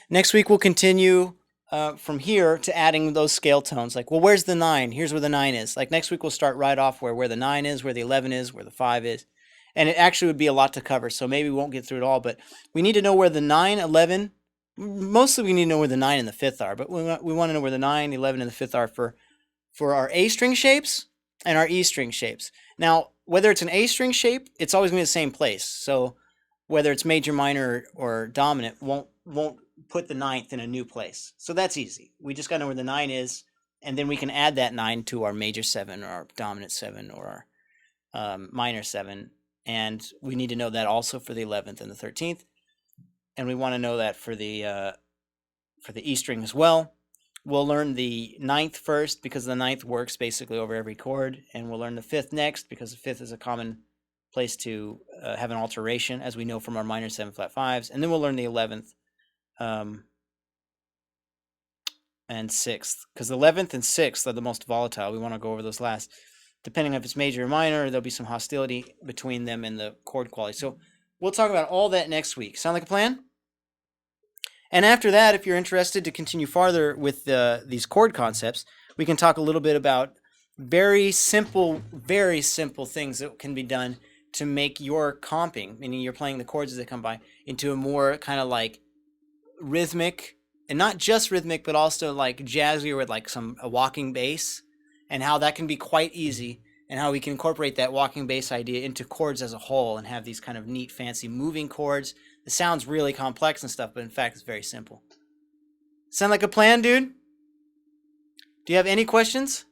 Next week we'll continue from here to adding those scale tones. Like, well, where's the 9? Here's where the 9 is. Like next week we'll start right off where the 9 is, where the 11 is, where the 5 is. And it actually would be a lot to cover, so maybe we won't get through it all, but we need to know where the 9, 11, mostly we need to know where the 9 and the 5th are, but we want to know where the 9, 11, and the 5th are for our A string shapes and our E string shapes. Now, whether it's an A string shape, it's always going to be the same place. So whether it's major, minor, or dominant, won't put the ninth in a new place. So that's easy. We just got to know where the 9 is, and then we can add that 9 to our major 7 or our dominant 7 or our minor 7. And we need to know that also for the 11th and the 13th. And we want to know that for the E string as well. We'll learn the 9th first because the 9th works basically over every chord, and we'll learn the 5th next because the 5th is a common place to have an alteration, as we know from our minor 7 flat 5s, and then we'll learn the 11th and 6th, because the 11th and 6th are the most volatile. We want to go over those last. Depending on if it's major or minor, there'll be some hostility between them and the chord quality. So we'll talk about all that next week. Sound like a plan? And after that, if you're interested to continue farther with these chord concepts, we can talk a little bit about very simple things that can be done to make your comping, meaning you're playing the chords as they come by, into a more kind of like rhythmic, and not just rhythmic, but also like jazzy with like a walking bass, and how that can be quite easy, and how we can incorporate that walking bass idea into chords as a whole and have these kind of neat, fancy moving chords. It sounds really complex and stuff, but in fact, it's very simple. Sound like a plan, dude? Do you have any questions?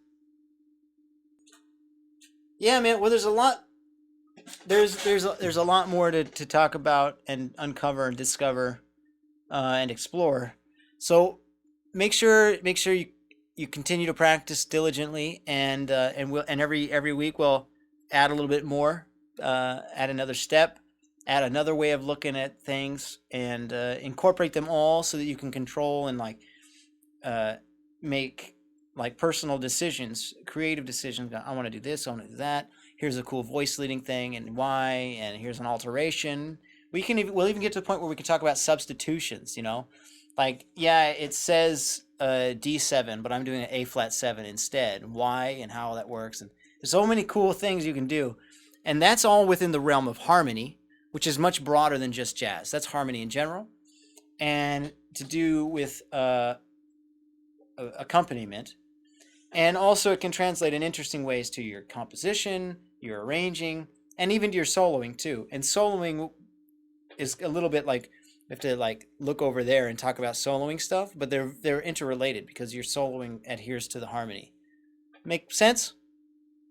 Yeah, man. Well, there's a lot. There's a lot more to talk about and uncover and discover and explore. So make sure you continue to practice diligently, and every week we'll add a little bit more, add another step, add another way of looking at things, and incorporate them all so that you can control and uh, make like personal decisions, creative decisions. I want to do this, I want to do that. Here's a cool voice leading thing, and why, and here's an alteration. We'll even get to the point where we can talk about substitutions. Like, yeah, it says D7, but I'm doing an A flat 7 instead. Why and how that works, and there's so many cool things you can do, and that's all within the realm of harmony, which is much broader than just jazz. That's harmony in general, and to do with accompaniment. And also, it can translate in interesting ways to your composition, your arranging, and even to your soloing too. And soloing is a little bit like we have to like look over there and talk about soloing stuff, but they're interrelated because your soloing adheres to the harmony. Make sense?